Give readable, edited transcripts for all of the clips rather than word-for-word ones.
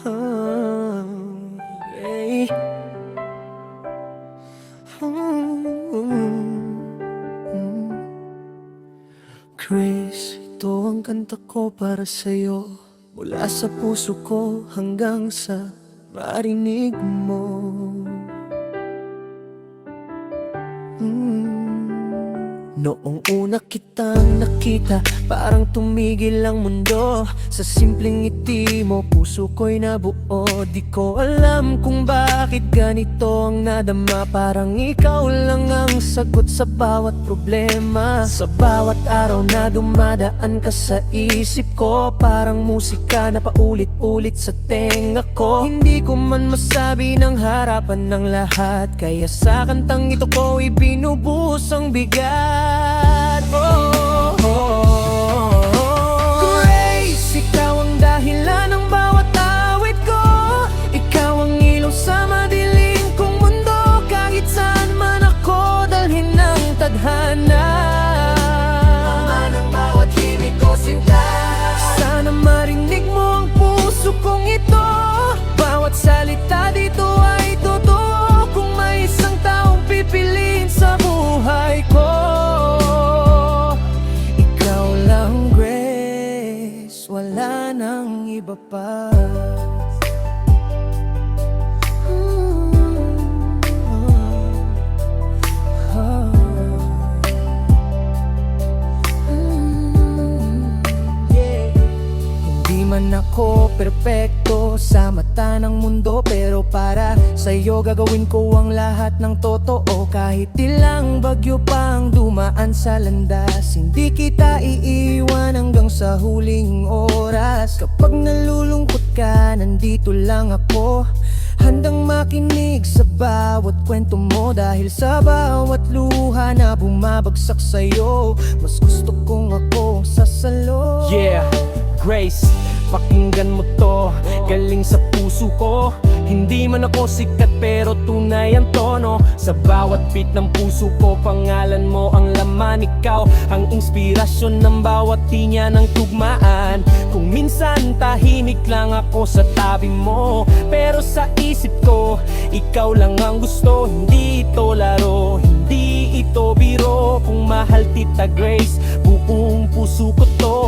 Ah, hey. Chris, ito ang kanta ko para sa'yo, mula sa puso ko hanggang sa marinig mo. Noong una kitang nakita, parang tumigil ang mundo. Sa simpleng ngiti mo, puso ko'y nabuo. Di ko alam kung bakit ganito ang nadama. Parang ikaw lang ang sagot sa bawat problema. Sa bawat araw na dumadaan ka sa isip ko, parang musika na paulit-ulit sa tenga ko. Hindi ko man masabi ng harapan ng lahat, kaya sa kantang ito ko ibinubuhos ang bigat. Grace, ikaw ang dahilan ng bawat awit ko. Ikaw ang ilaw sa madilim kong mundo. Kahit saan man ako, dalhin ng tadhana. Ama ng bawat himig ko, sinta. Sana marinig mo ang puso kong ito. Bawat salita dito ay totoo. Kung may isang taong pipiliin sa buhay ko, wala nang iba pa. Hindi man ako perpekto sa mata ng mundo, pero para sa'yo gagawin ko ang lahat ng totoo. Kahit ilang bagyo pang dumaan sa landas, hindi kita iiwan hanggang sa huling oras. Kapag nalulungkot ka, nandito lang ako, handang makinig sa bawat kwento mo. Dahil sa bawat luha na bumabagsak sa'yo, mas gusto kong ako sasalo. Yeah, Grace, pakinggan mo to, galing sa puso ko. Hindi man ako sikat pero tunay ang tono. Sa bawat beat ng puso ko, pangalan mo ang laman. Ikaw ang inspirasyon ng bawat linya ng tugmaan. Kung minsan tahimik lang ako sa tabi mo, pero sa isip ko, ikaw lang ang gusto. Hindi ito laro, hindi ito biro. Kung mahal kita Grace, buong puso ko to.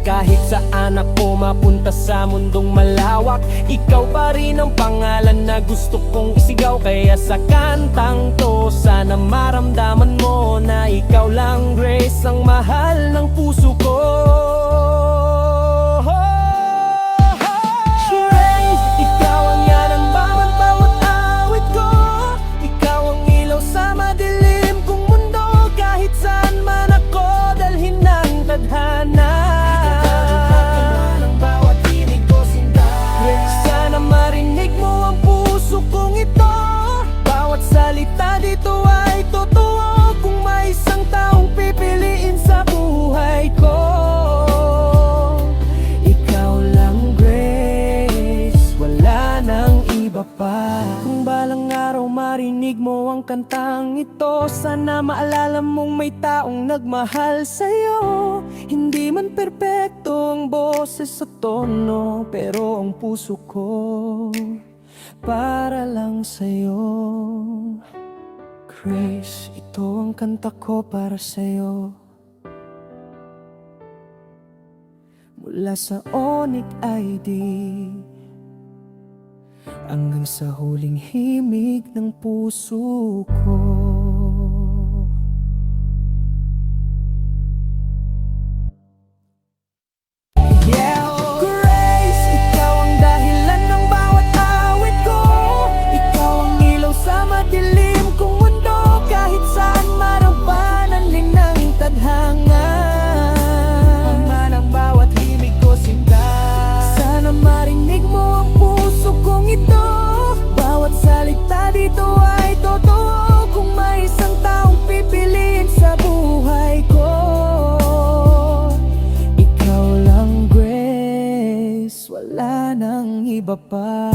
Kahit saan ako mapunta sa mundong malawak, ikaw pa rin ang pangalan na gusto kong isigaw. Kaya sa kantang to, sana maramdaman mo na ikaw lang Grace ang mahal ng puso ko. Grace, ikaw ang yanang bawat awit ko. Ikaw ang ilaw sa madilim kong mundo. Kahit saan man ako, dalhin ng tadhana. Dito ay totoo. Kung may isang taong pipiliin sa buhay ko, ikaw lang Grace, wala nang iba pa. Kung balang araw marinig mo ang kantang ito, sana maalala mong may taong nagmahal sa'yo. Hindi man perpekto ang boses sa tono, pero ang puso ko para lang sa'yo. Grace, ito ang kanta ko para sa'yo, mula sa Onyx ID hanggang sa huling himig ng puso ko. Wala nang iba pa.